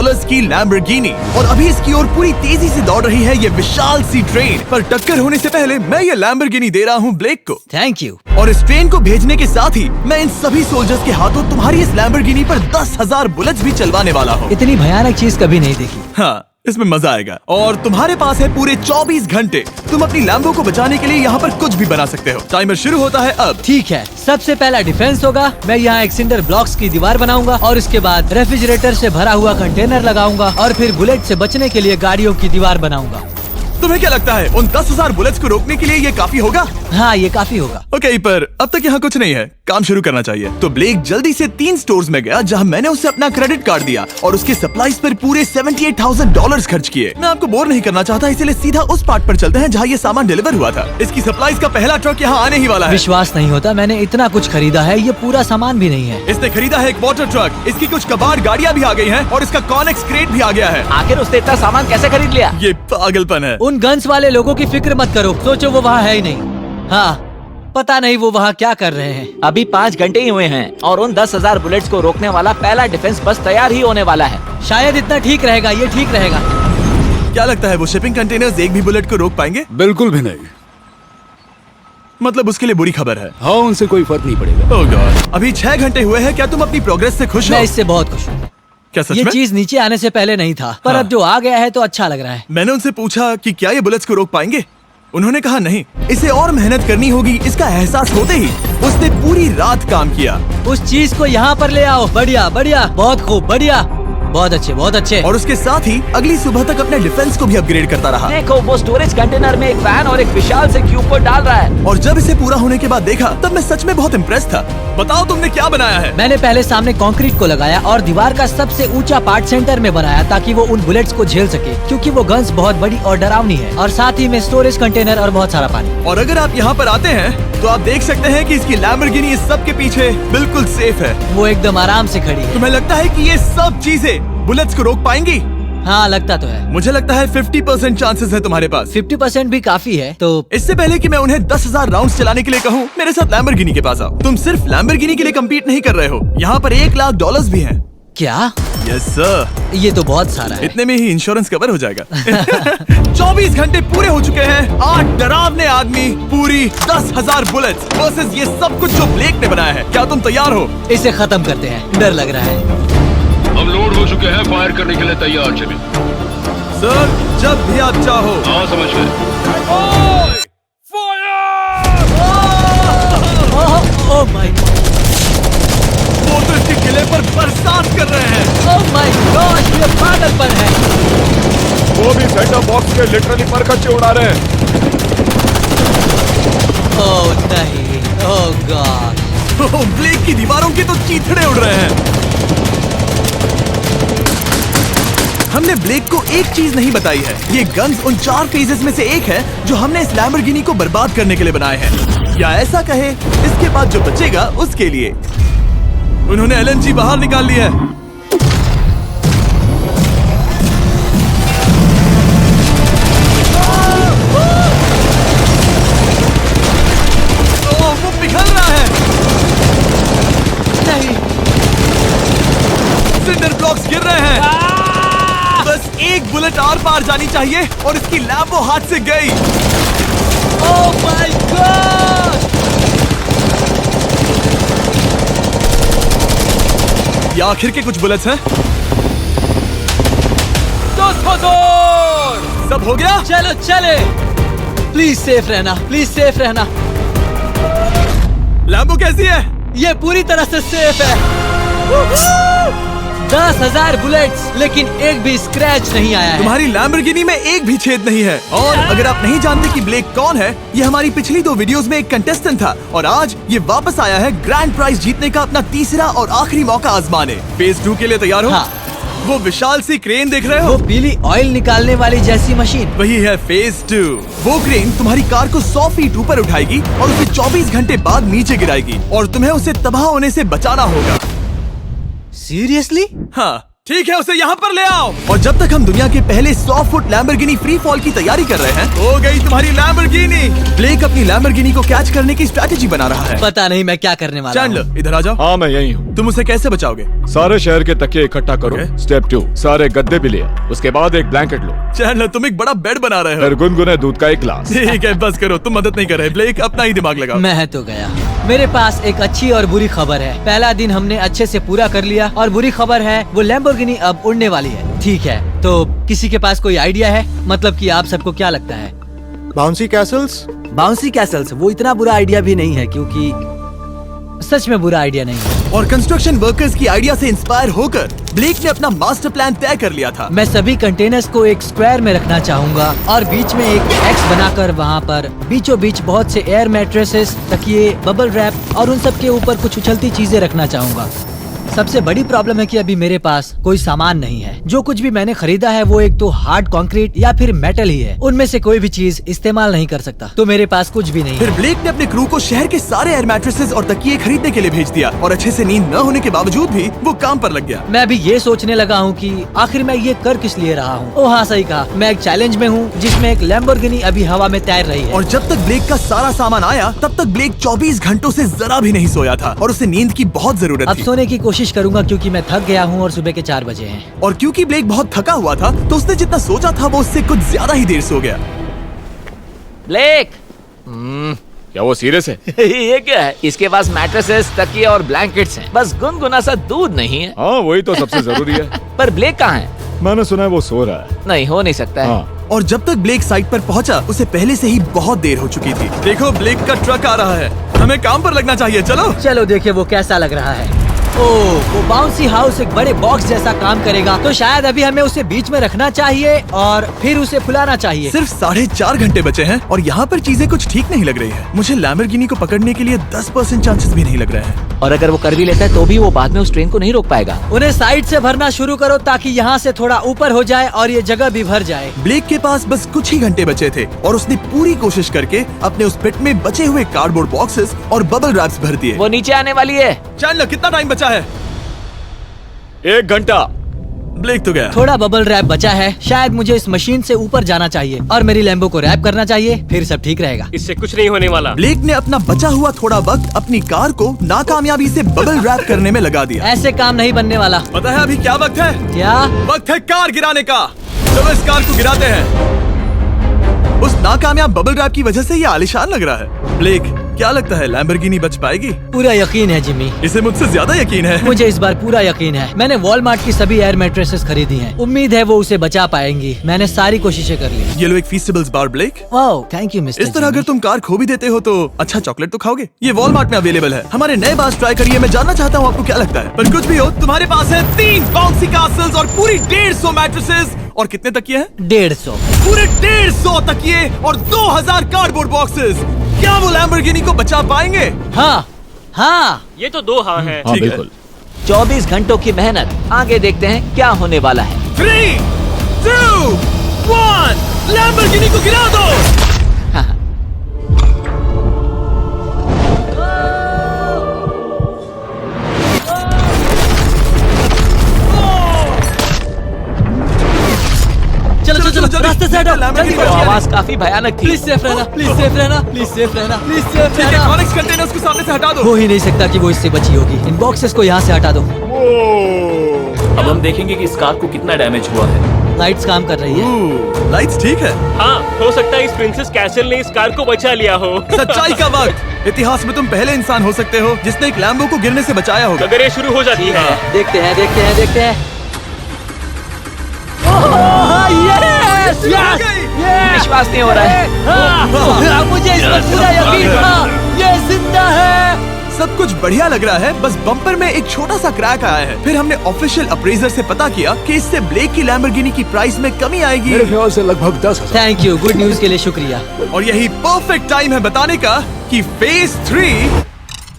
$1,000 की लैम्बोर्गिनी। और अभी इसकी ओर पूरी तेजी से दौड़ रही है ये विशाल सी ट्रेन। पर टक्कर होने से पहले मैं ये लैम्बोर्गिनी दे रहा हूँ ब्लेक को। Thank you. और इस ट्रेन को भेजने के साथ ही मैं इन सभी सोल्जर्स के हाथों तुम्हारी इस लैम्बोर्गिनी पर 10,000 बुलेट्स भी चलवाने वाला हूँ। इतनी भयानक चीज कभी नहीं देखी। हाँ, इसमें मजा आएगा। और तुम्हारे पास है पूरे 24 घंटे। तुम अपनी लैम्बो को बचाने के लिए यहाँ पर कुछ भी बना सकते हो। टाइमर शुरू होता है अब। ठीक है, सबसे पहला डिफेंस होगा। मैं यहाँ एक सिंडर ब्लॉक्स की दीवार बनाऊंगा और इसके बाद रेफ्रिजरेटर से भरा हुआ कंटेनर लगाऊंगा और फिर बुलेट से बचने के लिए गाड़ियों की दीवार बनाऊंगा। तुम्हें क्या लगता है उन 10,000 बुलेट्स को रोकने के लिए ये काफी होगा? हाँ, ये काफी होगा। ओके, पर अब तक यहाँ कुछ नहीं है, काम शुरू करना चाहिए। तो ब्लेक जल्दी से 3 स्टोर्स में गया जहाँ मैंने उसे अपना क्रेडिट कार्ड दिया और उसके सप्लाईज पर पूरे $78,000 खर्च किए। मैं आपको बोर नहीं करना चाहता, इसलिए सीधा उस पार्ट पर चलते हैं जहाँ ये सामान डिलीवर हुआ था। इसकी सप्लाईज का पहला ट्रक यहाँ आने ही वाला है। विश्वास नहीं होता, मैंने इतना कुछ खरीदा है, ये पूरा सामान भी नहीं है। इसने खरीदा है एक वाटर ट्रक, इसकी कुछ कबाड़ गाड़ियाँ भी आ गई हैं और इसका कॉनेक्स क्रेट भी आ गया है। आखिर उसने इतना सामान कैसे खरीद लिया? ये पागलपन है। उन गन्स वाले लोगों की फिक्र मत करो, सोचो वो वहाँ है ही नहीं। हाँ, पता नहीं वो वहाँ क्या कर रहे हैं। अभी 5 घंटे ही हुए हैं और उन 10,000 बुलेट्स को रोकने वाला पहला डिफेंस बस तैयार ही होने वाला है। शायद इतना ठीक रहेगा, ये ठीक रहेगा। क्या लगता है वो शिपिंग कंटेनर्स एक भी बुलेट को रोक पाएंगे? बिल्कुल भी नहीं। मतलब उसके लिए बुरी खबर है। हाँ, उनसे कोई फर्क नहीं पड़ेगा। ओह गॉड, अभी 6 घंटे हुए हैं। क्या तुम अपनी प्रोग्रेस से खुश हो? मैं इससे बहुत खुश हूँ। क्या सच ये में? चीज नीचे आने से पहले नहीं था, पर हाँ। अब जो आ गया है तो अच्छा लग रहा है। मैंने उनसे पूछा कि क्या ये बुलेट्स को रोक पाएंगे। उन्होंने कहा नहीं, इसे और मेहनत करनी होगी। इसका एहसास होते ही उसने पूरी रात काम किया। उस चीज को यहाँ पर ले आओ। बढ़िया बढ़िया, बहुत खूब, बढ़िया, बहुत अच्छे, बहुत अच्छे। और उसके साथ ही अगली सुबह तक अपने डिफेंस को भी अपग्रेड करता रहा। देखो, वो स्टोरेज कंटेनर में एक फैन और एक विशाल से क्यूब को डाल रहा है। और जब इसे पूरा होने के बाद देखा तब मैं सच में बहुत इम्प्रेस था। बताओ तुमने क्या बनाया है? मैंने पहले सामने कंक्रीट को लगाया और दीवार का सबसे ऊंचा पार्ट सेंटर में बनाया ताकि वो उन बुलेट्स को झेल सके, क्योंकि वो गन्स बहुत बड़ी और डरावनी है। और साथ ही में स्टोरेज कंटेनर और बहुत सारा पानी। और अगर आप यहाँ पर आते हैं तो आप देख सकते हैं कि इसकी लैम्बोर्गिनी इस सब के पीछे बिल्कुल सेफ है। वो एकदम आराम से खड़ी है। तुम्हें लगता है कि ये सब चीजें बुलेट्स को रोक पाएंगी? हाँ, लगता तो है। मुझे लगता है 50% चांसेस है तुम्हारे पास। 50% भी काफी है। तो इससे पहले कि मैं उन्हें 10,000 राउंड्स चलाने के लिए कहूँ, मेरे साथ लैम्बोर्गिनी के पास आओ। तुम सिर्फ लैम्बोर्गिनी के लिए कम्पीट नहीं कर रहे हो, यहाँ पर $1,00,000 भी हैं। क्या? Yes sir. ये तो बहुत सारा है। इतने में ही इंश्योरेंस कवर हो जाएगा। 24 घंटे पूरे हो चुके हैं। 8 डरावने आदमी, पूरी 10,000 बुलेट्स वर्सेस ये सब कुछ जो ब्लेक ने बनाया है। क्या तुम तैयार हो? इसे खत्म करते हैं, डर लग रहा है। हम लोड हो चुके हैं, फायर करने के लिए तैयार। चलिए सर, जब भी आप चाहो। हाँ, समझ गए। ओह माय गॉड, वो तो इसके किले पर बरसात कर रहे हैं। ओह माय गॉड, ये पागलपन है। वो भी सेटअप बॉक्स के लिटरली पर कच्चे उड़ा रहे हैं। ओह नहीं, ओह गॉड। ब्लेक की दीवारों के तो चीथड़े उड़ रहे हैं। हमने ब्लेक को एक चीज नहीं बताई है, ये गन्स उन 4 फेजेस में से एक है जो हमने इस लैम्बोर्गिनी को बर्बाद करने के लिए बनाए हैं। या ऐसा कहे, इसके बाद जो बचेगा उसके लिए। उन्होंने LNG बाहर निकाल लिया है। वो पिघल रहा है। नहीं, सिंडर ब्लॉक्स गिर रहे हैं। बस एक बुलेट आर पार जानी चाहिए और इसकी लैम्बो हाथ से गई। Oh my God. ये आखिर के कुछ बुलेट्स हैं। सब हो गया? चलो चले। प्लीज सेफ रहना, प्लीज सेफ रहना। लैम्बो कैसी है? ये पूरी तरह से सेफ है। 10,000 बुलेट्स, लेकिन एक भी स्क्रैच नहीं आया है। तुम्हारी लैम्बोर्गिनी में एक भी छेद नहीं है। और अगर आप नहीं जानते कि ब्लेक कौन है, ये हमारी पिछली 2 वीडियोस में एक कंटेस्टेंट था और आज ये वापस आया है ग्रैंड प्राइज जीतने का अपना तीसरा और आखिरी मौका आजमाने। फेज 2 के लिए तैयार हो? हाँ। वो विशाल सी क्रेन देख रहे हो? वो पीली ऑयल निकालने वाली जैसी मशीन। वही है फेज 2। वो क्रेन तुम्हारी कार को 100 फीट ऊपर उठाएगी और उसे 24 घंटे बाद नीचे गिराएगी और तुम्हें उसे तबाह होने से बचाना होगा। सीरियसली? हाँ, ठीक है, उसे यहाँ पर ले आओ। और जब तक हम दुनिया के पहले 100 फुट लैम्बोर्गिनी फ्री फॉल की तैयारी कर रहे हैं, हो गई तुम्हारी लैम्बोर्गिनी। ब्लेक अपनी लैम्बोर्गिनी को कैच करने की स्ट्रैटेजी बना रहा है। पता नहीं मैं क्या करने वाला हूँ। चैंडलर इधर आ जाओ। हाँ मैं यही हूँ। तुम उसे कैसे बचाओगे? सारे शहर के तकिए इकट्ठा करो। Okay. स्टेप 2, सारे गद्दे भी ले आओ। उसके बाद एक ब्लैंकेट लो। चैंडलर तुम एक बड़ा बेड बना रहे हो। फिर गुनगुने दूध का एक गिलास। ठीक है, बस करो, तुम मदद नहीं कर रहे। ब्लेक अपना ही दिमाग लगाओ। मैं तो गया। मेरे पास एक अच्छी और बुरी खबर है। पहला दिन हमने अच्छे से पूरा कर लिया और बुरी खबर है वो लैम्बोर्गिनी अब उड़ने वाली है। ठीक है, तो किसी के पास कोई आइडिया है? मतलब कि आप सबको क्या लगता है? Bouncy Castle's? बाउंसी कैसल्स वो इतना बुरा आइडिया भी नहीं है, क्योंकि सच में बुरा आइडिया नहीं है। और कंस्ट्रक्शन वर्कर्स की आइडिया से इंस्पायर होकर ब्लेक ने अपना मास्टर प्लान तय कर लिया था। मैं सभी कंटेनर्स को एक स्क्वायर में रखना चाहूंगा और बीच में एक एक्स बनाकर वहाँ पर बीचों बीच बहुत से एयर मैट्रेसेस, तकिए, बबल रैप और उन सब के ऊपर कुछ उछलती चीजें रखना चाहूंगा। सबसे बड़ी प्रॉब्लम है कि अभी मेरे पास कोई सामान नहीं है। जो कुछ भी मैंने खरीदा है वो एक तो हार्ड कंक्रीट या फिर मेटल ही है। उनमें से कोई भी चीज इस्तेमाल नहीं कर सकता, तो मेरे पास कुछ भी नहीं फिर है। ब्लेक ने अपने क्रू को शहर के सारे एयर मैट्रेसेस और तकिए खरीदने के लिए भेज दिया और अच्छे से नींद न होने के बावजूद भी वो काम पर लग गया। मैं अभी ये सोचने लगा हूँ कि आखिर मैं ये कर किस लिए रहा हूँ। ओह हाँ, सही कहा, मैं एक चैलेंज में हूँ जिसमें एक लैम्बोर्गिनी अभी हवा में तैर रही है। और जब तक ब्लेक का सारा सामान आया तब तक ब्लेक 24 घंटों से जरा भी नहीं सोया था और उसे नींद की बहुत जरूरत अब थी। सोने की कोशिश करूंगा क्योंकि मैं थक गया हूँ और सुबह के 4 बजे हैं। और क्योंकि ब्लेक बहुत थका हुआ था तो उसने जितना सोचा था वो उससे कुछ ज्यादा ही देर सो गया। ब्लेक क्या वो सीरियस है? ये क्या है? इसके पास मैट्रेसेस, तकिए और ब्लैंकेट्स हैं। बस गुनगुना सा दूध नहीं है। हाँ वही तो सबसे जरूरी है। पर ब्लेक कहाँ है? मैंने सुना है वो सो रहा है। नहीं, हो नहीं सकता है। हाँ और जब तक ब्लेक साइट पर पहुंचा उसे पहले से ही बहुत देर हो चुकी थी। देखो ब्लेक का ट्रक आ रहा है, हमें काम पर लगना चाहिए। चलो चलो देखे वो कैसा लग रहा है। ओह, वो बाउंसी हाउस एक बड़े बॉक्स जैसा काम करेगा, तो शायद अभी हमें उसे बीच में रखना चाहिए और फिर उसे फुलाना चाहिए। सिर्फ 4.5 घंटे बचे हैं और यहाँ पर चीजें कुछ ठीक नहीं लग रही है। मुझे लैम्बोर्गिनी को पकड़ने के लिए 10% चांसेस भी नहीं लग रहे हैं। और अगर वो कर भी लेता है तो भी वो बाद में उस ट्रेन को नहीं रोक पाएगा। उन्हें साइड से भरना शुरू करो ताकि यहाँ से थोड़ा ऊपर हो जाए और ये जगह भी भर जाए। ब्लेक के पास बस कुछ ही घंटे बचे थे और उसने पूरी कोशिश करके अपने उस पिट में बचे हुए कार्डबोर्ड बॉक्सेस और बबल रैप्स भर दिए। वो नीचे आने वाली है। चैंडलर कितना टाइम बचा है? 1 घंटा। ब्लेक तो गया। थोड़ा बबल रैप बचा है। शायद मुझे इस मशीन से ऊपर जाना चाहिए और मेरी लैम्बो को रैप करना चाहिए, फिर सब ठीक रहेगा। इससे कुछ नहीं होने वाला। ब्लेक ने अपना बचा हुआ थोड़ा वक्त अपनी कार को नाकामयाबी से बबल रैप करने में लगा दिया। ऐसे काम नहीं बनने वाला। पता है अभी क्या वक्त है? क्या? वक्त है कार गिराने का। चलो इस कार को गिराते हैं। उस नाकामयाब बबल रैप की वजह से ये आलिशान लग रहा है। ब्लेक क्या लगता है लैम्बोर्गिनी बच पाएगी? पूरा यकीन है जिमी, इसे मुझसे ज्यादा यकीन है। मुझे इस बार पूरा यकीन है। मैंने वॉलमार्ट की सभी एयर मैट्रेसेस खरीदी हैं। उम्मीद है वो उसे बचा पाएंगी। मैंने सारी कोशिशें कर ली। ये लो एक फीस्टेबल्स बार ब्लेक। Wow, thank you mister. इस तरह अगर तुम कार खो भी देते हो तो अच्छा चॉकलेट तो खाओगे। ये वॉलमार्ट में अवेलेबल है। हमारे नए बार्स ट्राई करिए। मैं जानना चाहता हूँ आपको क्या लगता है। पर कुछ भी हो, तुम्हारे पास है 3 बाउंसी कासल्स और पूरी 150 मैट्रेसेस और कितने तकिए हैं? 150। पूरे 150 तकिए और 2000 कार्डबोर्ड बॉक्सेस। क्या वो लैम्बोर्गिनी को बचा पाएंगे? हाँ हाँ, ये तो 2 हाँ है। हाँ ठीक है। बिल्कुल। 24 घंटों की मेहनत, आगे देखते हैं क्या होने वाला है। 3, 2, 1 लैम्बोर्गिनी को गिरा दो। चलो चलो चलो, रास्ते से हटो। लैम्बोर्गिनी जल्दी बच वो गया। आवाज काफी भयानक थी। प्लीज सेफ रहना, प्लीज सेफ रहना, प्लीज सेफ रहना, प्लीज सेफ ठीक है, रहना। कॉनेक्स कंटेनर्स को सामने से हटा दो। हो ही नहीं सकता कि वो इससे बची होगी। इन बॉक्सेस को यहाँ से हटा दो। अब हम देखेंगे कि इस कार को कितना डैमेज हुआ है। लाइट्स काम कर रही है। लाइट्स ठीक है। हाँ, हो सकता है इस प्रिंसेस कैसल ने इस कार को बचा लिया हो। सच्चाई का वक्त। इतिहास में तुम पहले इंसान हो सकते हो जिसने एक लैम्बो को गिरने से बचाया होगा। अगर ये शुरू हो जाती है। देखते हैं देखते हैं देखते हैं। यस यस विश्वास नहीं हो रहा है। मुझे इस पर पूरा यकीन था। ये जिंदा है। सब कुछ बढ़िया लग रहा है, बस बम्पर में एक छोटा सा क्रैक आया है। फिर हमने ऑफिशियल अप्रेजर से पता किया कि इससे ब्लेक की लैम्बोर्गिनी की प्राइस में कमी आएगी। मेरे ख्याल से लगभग 10,000। थैंक यू, गुड न्यूज के लिए शुक्रिया। और यही परफेक्ट टाइम है बताने का कि फेज 3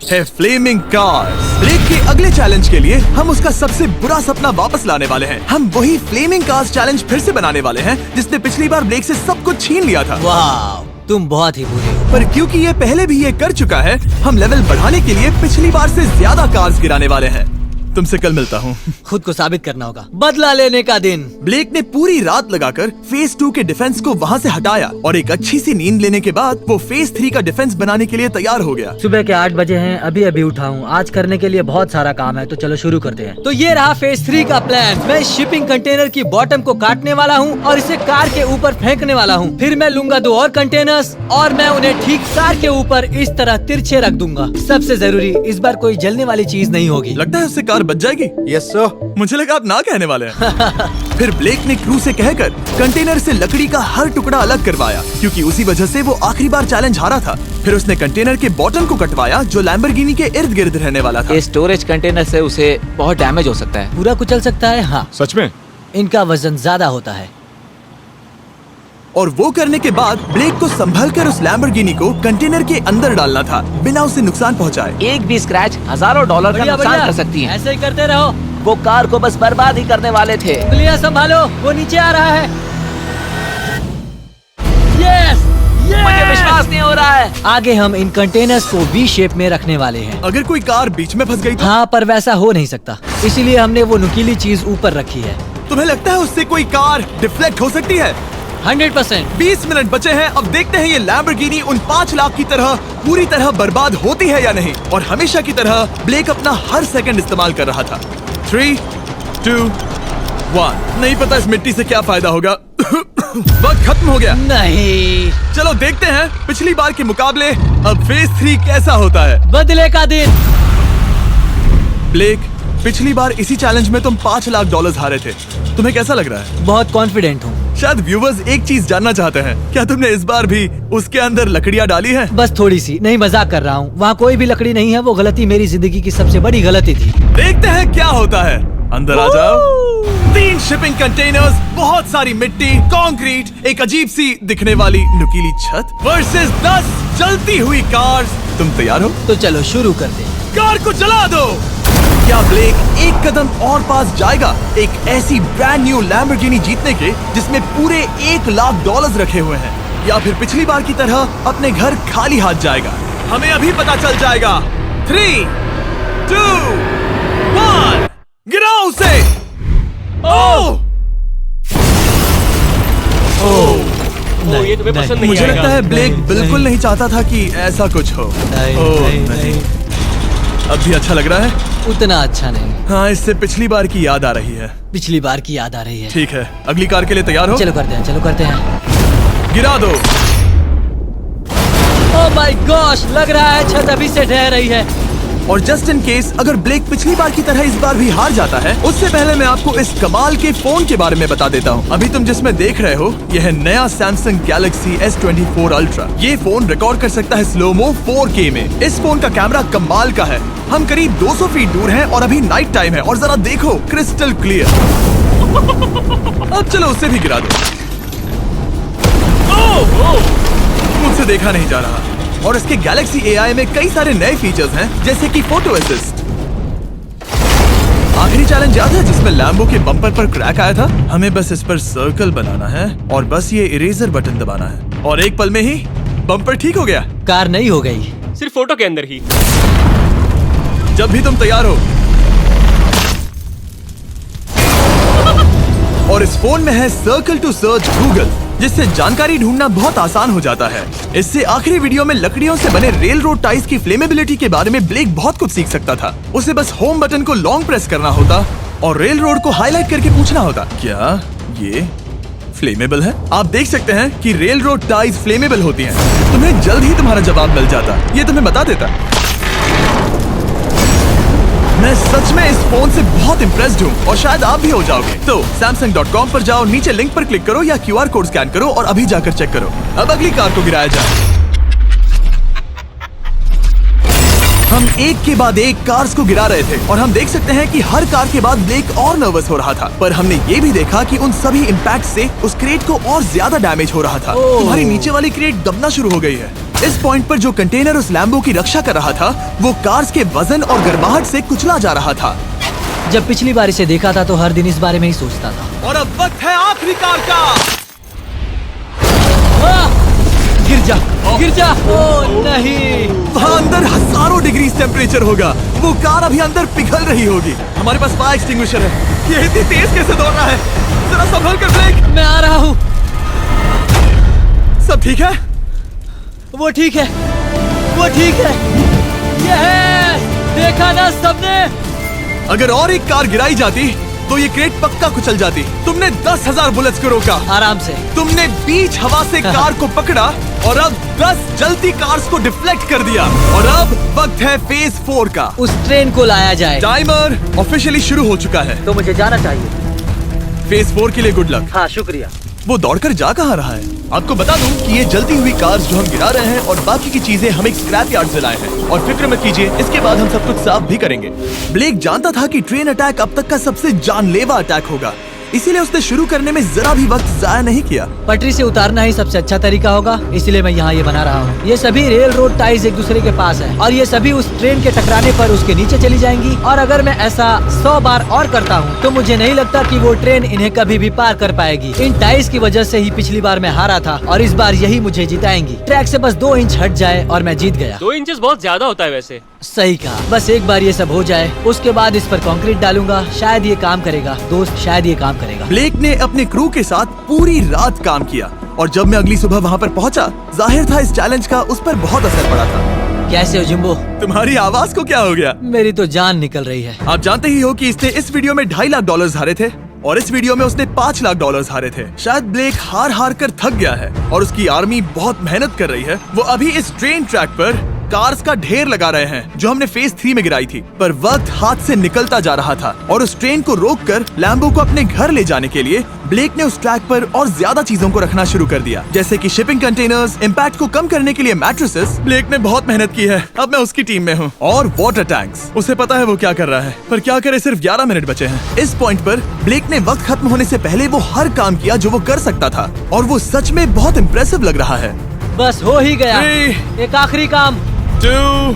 है फ्लेमिंग कार्स। ब्लेक के अगले चैलेंज के लिए हम उसका सबसे बुरा सपना वापस लाने वाले हैं। हम वही फ्लेमिंग कार्स चैलेंज फिर से बनाने वाले हैं जिसने पिछली बार ब्लेक से सब कुछ छीन लिया था। वाह, तुम बहुत ही बुरे हो। पर क्योंकि ये पहले भी ये कर चुका है, हम लेवल बढ़ाने के लिए पिछली बार से ज्यादा कार्स गिराने वाले हैं। तुमसे कल मिलता हूँ। खुद को साबित करना होगा। बदला लेने का दिन। ब्लेक ने पूरी रात लगाकर फेज 2 के डिफेंस को वहाँ से हटाया और एक अच्छी सी नींद लेने के बाद वो फेज 3 का डिफेंस बनाने के लिए तैयार हो गया। सुबह के 8 बजे हैं, अभी अभी उठा हूँ। आज करने के लिए बहुत सारा काम है, तो चलो शुरू करते हैं। तो ये रहा फेज 3 का प्लान। मैं शिपिंग कंटेनर की बॉटम को काटने वाला हूँ और इसे कार के ऊपर फेंकने वाला हूँ। फिर मैं लूंगा 2 और कंटेनर्स और मैं उन्हें ठीक कार के ऊपर इस तरह तिरछे रख दूंगा। सबसे जरूरी, इस बार कोई जलने वाली चीज नहीं होगी। लगता है उससे कार बच जाएगी। Yes sir. मुझे लगा आप ना कहने वाले हैं। फिर ब्लेक ने क्रू से कहकर कंटेनर से लकड़ी का हर टुकड़ा अलग करवाया, क्योंकि उसी वजह से वो आखिरी बार चैलेंज हारा था। फिर उसने कंटेनर के बॉटम को कटवाया जो लैम्बोर्गिनी के इर्द गिर्द रहने वाला था। ये स्टोरेज कंटेनर से उसे बहुत डैमेज हो सकता है। पूरा कुचल सकता है। हाँ, सच में? इनका वजन ज्यादा होता है। और वो करने के बाद ब्लेक को संभल कर उस लैम्बोर्गिनी को कंटेनर के अंदर डालना था बिना उसे नुकसान पहुंचाए। एक भी स्क्रैच हजारों डॉलर का बढ़िया, नुकसान बढ़िया। कर सकती है। ऐसे ही करते रहो। वो कार को बस बर्बाद ही करने वाले थे। उंगलियां संभालो, वो नीचे आ रहा है। यस, मुझे विश्वास नहीं हो रहा है। आगे हम इन कंटेनर्स को वी शेप में रखने वाले हैं। अगर कोई कार बीच में फंस गई तो हाँ, पर वैसा हो नहीं सकता, इसीलिए हमने वो नुकीली चीज ऊपर रखी है। तुम्हें लगता है उससे कोई कार डिफ्लेक्ट हो सकती है? 100%। 20 मिनट बचे हैं। अब देखते हैं ये लैम्बोर्गिनी उन 5 लाख की तरह पूरी तरह बर्बाद होती है या नहीं। और हमेशा की तरह ब्लेक अपना हर सेकंड इस्तेमाल कर रहा था। 3, 2, 1। नहीं पता इस मिट्टी से क्या फायदा होगा। वक्त खत्म हो गया। नहीं, चलो देखते हैं पिछली बार के मुकाबले अब फेज 3 कैसा होता है। बदले का दिन। ब्लेक, पिछली बार इसी चैलेंज में तुम $5 लाख हारे थे। तुम्हें कैसा लग रहा है? बहुत कॉन्फिडेंट हूँ। शायद व्यूवर्स एक चीज जानना चाहते हैं, क्या तुमने इस बार भी उसके अंदर लकड़ियाँ डाली हैं? बस थोड़ी सी, नहीं मजाक कर रहा हूँ। वहाँ कोई भी लकड़ी नहीं है। वो गलती मेरी जिंदगी की सबसे बड़ी गलती थी। देखते हैं क्या होता है। अंदर आ जाओ। 3 शिपिंग कंटेनर्स, बहुत सारी मिट्टी, कंक्रीट, एक अजीब सी दिखने वाली नुकीली छत वर्सेस 10 जलती हुई कार्स। तुम तैयार हो? तो चलो शुरू करते हैं। कार को जला दो। क्या ब्लेक एक कदम और पास जाएगा एक ऐसी ब्रांड न्यू लैम्बोर्गिनी जीतने के जिसमें पूरे $1 लाख रखे हुए हैं, या फिर पिछली बार की तरह अपने घर खाली हाथ जाएगा? हमें अभी पता चल जाएगा। 3, 2, 1, गिराओ उसे। ओह! ओ, ये तुम्हें पसंद नहीं मुझे आएगा। लगता है ब्लेक बिल्कुल नहीं चाहता था कि ऐसा कुछ हो। ओह, नहीं। अब भी अच्छा लग रहा है? उतना अच्छा नहीं। हाँ, इससे पिछली बार की याद आ रही है। पिछली बार की याद आ रही है। ठीक है, अगली कार के लिए तैयार हो? चलो करते हैं, चलो करते हैं। गिरा दो। ओह माय गॉश, लग रहा है छत अभी से ढह रही है। और जस्ट इन केस अगर ब्लेक पिछली बार की तरह इस बार भी हार जाता है, उससे पहले मैं आपको इस कमाल के फोन के बारे में बता देता हूँ। अभी तुम जिसमें देख रहे हो, यह है नया सैमसंग गैलेक्सी S24 अल्ट्रा। ये फोन रिकॉर्ड कर सकता है स्लोमो 4K में। इस फोन का कैमरा कमाल का है। हम करीब 200 फीट दूर हैं और अभी नाइट टाइम है और जरा देखो, क्रिस्टल क्लियर। अब चलो उसे भी गिरा दो। मुझसे देखा नहीं जा रहा। और इसके गैलेक्सी AI में कई सारे नए फीचर्स हैं, जैसे कि फोटो असिस्ट। आखिरी चैलेंज याद है जिसमें लैम्बो के बम्पर पर क्रैक आया था? हमें बस इस पर सर्कल बनाना है और बस ये इरेजर बटन दबाना है और एक पल में ही बम्पर ठीक हो गया। कार नहीं हो गई। सिर्फ फोटो के अंदर ही। जब भी तुम तैयार हो। और इस फोन में है सर्कल टू सर्च गूगल, जिससे जानकारी ढूंढना बहुत आसान हो जाता है। इससे आखिरी वीडियो में लकड़ियों से बने रेल रोड टाइज की फ्लेमेबिलिटी के बारे में ब्लेक बहुत कुछ सीख सकता था। उसे बस होम बटन को लॉन्ग प्रेस करना होता और रेल रोड को हाईलाइट करके पूछना होता, क्या ये फ्लेमेबल है? आप देख सकते हैं कि रेल रोड टाइज फ्लेमेबल होती हैं। तुम्हें जल्द ही तुम्हारा जवाब मिल जाता। ये तुम्हें बता देता। मैं सच में इस फोन से बहुत इम्प्रेस्ड हूँ और शायद आप भी हो जाओगे। तो Samsung.com पर जाओ, नीचे लिंक पर क्लिक करो या QR कोड स्कैन करो और अभी जाकर चेक करो। अब अगली कार को गिराया जाए। हम एक के बाद एक कार्स को गिरा रहे थे और हम देख सकते हैं कि हर कार के बाद ब्लेक और नर्वस हो रहा था, पर हमने ये भी देखा कि उन सभी इम्पैक्ट से उस क्रेट को और ज्यादा डैमेज हो रहा था। तुम्हारी नीचे वाली क्रेट दबना शुरू हो गई है। इस पॉइंट पर जो कंटेनर उस लैम्बो की रक्षा कर रहा था, वो कार्स के वजन और गर्माहट से कुचला जा रहा था। जब पिछली बार इसे देखा था तो हर दिन इस बारे में ही सोचता था। और अब वक्त है आखिरी कार का। गिर जा, गिर जा। ओह नहीं। वहाँ अंदर हजारों डिग्री टेम्परेचर होगा वो कार अभी अंदर पिघल रही होगी। हमारे पास फायर एक्सटिंग्विशर है। ये इतनी तेज कैसे दौड़ रहा है? जरा संभल कर ब्लेक। मैं आ रहा हूँ। सब ठीक है? वो ठीक है, वो ठीक है। ये है, देखा ना सबने? अगर और एक कार गिराई जाती तो ये क्रेट पक्का कुचल जाती। तुमने 10,000 बुलेट्स को रोका। आराम से। तुमने बीच हवा से कार को पकड़ा और अब 10 जलती कार्स को डिफ्लेक्ट कर दिया। और अब वक्त है फेज 4 का। उस ट्रेन को लाया जाए। टाइमर ऑफिशियली शुरू हो चुका है। तो मुझे जाना चाहिए। फेज 4 के लिए गुड लक। हाँ, शुक्रिया। वो दौड़कर जा कहाँ रहा है? आपको बता दूं कि ये जलती हुई कार्स जो हम गिरा रहे हैं और बाकी की चीजें हम एक स्क्रैप यार्ड से लाए हैं। और फिक्र मत कीजिए, इसके बाद हम सब कुछ साफ भी करेंगे। ब्लेक जानता था कि ट्रेन अटैक अब तक का सबसे जानलेवा अटैक होगा, इसीलिए उसने शुरू करने में जरा भी वक्त जाया नहीं किया। पटरी से उतारना ही सबसे अच्छा तरीका होगा, इसलिए मैं यहाँ ये बना रहा हूँ। ये सभी रेल रोड टाइज एक दूसरे के पास है और ये सभी उस ट्रेन के टकराने पर उसके नीचे चली जाएंगी। और अगर मैं ऐसा 100 बार और करता हूँ तो मुझे नहीं लगता कि वो ट्रेन इन्हें कभी भी पार कर पाएगी। इन टाइज की वजह से ही पिछली बार मैं हारा था और इस बार यही मुझे जिताएंगी। ट्रैक से बस 2 इंच हट जाए और मैं जीत गया। 2 इंचेस बहुत ज्यादा होता है वैसे। सही कहा। बस एक बार ये सब हो जाए, उसके बाद इस पर कंक्रीट डालूंगा। शायद ये काम करेगा दोस्त, शायद ये काम करेगा। ब्लेक ने अपने क्रू के साथ पूरी रात काम किया और जब मैं अगली सुबह वहाँ पर पहुँचा, जाहिर था इस चैलेंज का उस पर बहुत असर पड़ा था। कैसे हो जिम्बो? तुम्हारी आवाज को क्या हो गया? मेरी तो जान निकल रही है। आप जानते ही हो कि इसने इस वीडियो में $2.5 लाख हारे थे और इस वीडियो में उसने $5 लाख हारे थे। शायद ब्लेक हार कर थक गया है और उसकी आर्मी बहुत मेहनत कर रही है। वो अभी इस ट्रेन ट्रैक पर कार्स का ढेर लगा रहे हैं जो हमने फेज 3 में गिराई थी। पर वक्त हाथ से निकलता जा रहा था और उस ट्रेन को रोककर लैम्बो को अपने घर ले जाने के लिए ब्लेक ने उस ट्रैक पर और ज्यादा चीजों को रखना शुरू कर दिया, जैसे कि शिपिंग कंटेनर्स, इम्पैक्ट को कम करने के लिए मैट्रेसेस। ब्लेक ने बहुत मेहनत की है, अब मैं उसकी टीम में हूँ। और वाटर टैंक्स, उसे पता है वो क्या कर रहा है, पर क्या करे, सिर्फ 11 मिनट बचे हैं। इस पॉइंट पर ब्लेक ने वक्त खत्म होने से पहले वो हर काम किया जो वो कर सकता था और वो सच में बहुत इम्प्रेसिव लग रहा है। बस हो ही गया। 3, एक आखिरी काम। 2,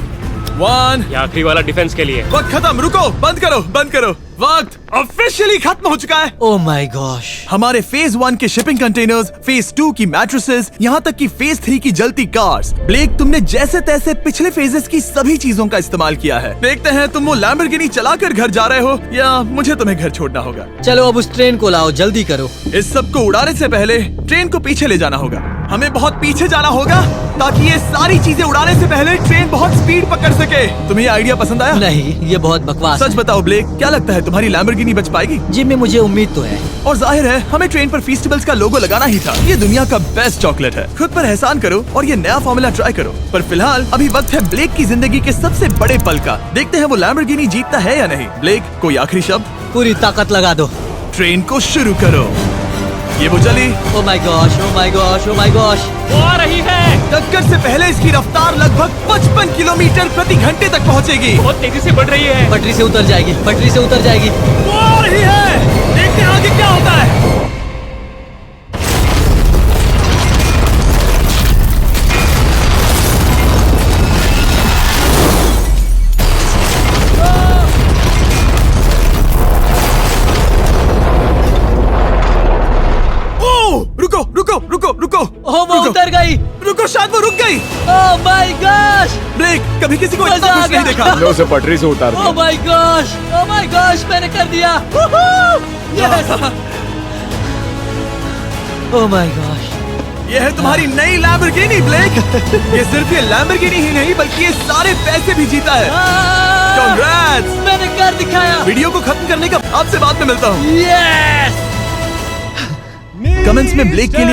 1। ये आखिरी वाला डिफेंस के लिए। वक्त खत्म, रुको, बंद करो, बंद करो। वक्त ऑफिशियली खत्म हो चुका है। Oh my gosh. हमारे फेज 1 के शिपिंग कंटेनर्स, फेज 2 की मैट्रेसेस, यहाँ तक कि फेज 3 की जलती कार्स। ब्लेक, तुमने जैसे तैसे पिछले फेजेस की सभी चीजों का इस्तेमाल किया है। देखते हैं तुम वो लैम्बोर्गिनी चलाकर घर जा रहे हो या मुझे तुम्हें घर छोड़ना होगा। चलो अब उस ट्रेन को लाओ, जल्दी करो। इस सब को उड़ाने से पहले ट्रेन को पीछे ले जाना होगा। हमें बहुत पीछे जाना होगा ताकि ये सारी चीजें उड़ाने से पहले ट्रेन बहुत स्पीड पकड़ सके। तुम्हें ये आइडिया पसंद आया? नहीं, ये बहुत बकवास सच है। बताओ ब्लेक, क्या लगता है तुम्हारी लैम्बोर्गिनी बच पाएगी? जिम्मी, मुझे उम्मीद तो है। और जाहिर है हमें ट्रेन पर फेस्टिवल्स का लोगो लगाना ही था। ये दुनिया का बेस्ट चॉकलेट है। खुद पर एहसान करो और ये नया फॉर्मूला ट्राई करो। पर फिलहाल अभी वक्त है ब्लेक की जिंदगी के सबसे बड़े पल का। देखते हैं वो लैम्बोर्गिनी जीतता है या नहीं। ब्लेक, कोई आखिरी शब्द? पूरी ताकत लगा दो। ट्रेन को शुरू करो। ये वो चली। Oh my gosh, oh my gosh, oh my gosh. वो आ रही है। टक्कर से पहले इसकी रफ्तार लगभग 55 किलोमीटर प्रति घंटे तक पहुंचेगी। बहुत तेजी से बढ़ रही है। पटरी से उतर जाएगी, पटरी से उतर जाएगी। वो आ रही है। देखते हैं आगे क्या होता है। रुको रुको रुको रुको। ओह, वो रुको, उतर गई। रुको, शायद वो रुक गई। Oh my gosh. ब्लेक, कभी किसी को मजा इतना आ कुछ नहीं गया। देखा। हमने उसे पटरी से उतार ओह दिया। My gosh, oh my gosh, मैंने कर दिया। यस। Oh my gosh. ये है तुम्हारी नई लैम्बोर्गिनी ब्लेक। ये सिर्फ ये लैम्बोर्गिनी ही नहीं बल्कि ये सारे पैसे भी जीता है। Congrats! मैंने कर दिखाया। वीडियो को खत्म करने का आपसे बाद में मिलता हूँ। यस। कमेंट्स में ब्लेक के लिए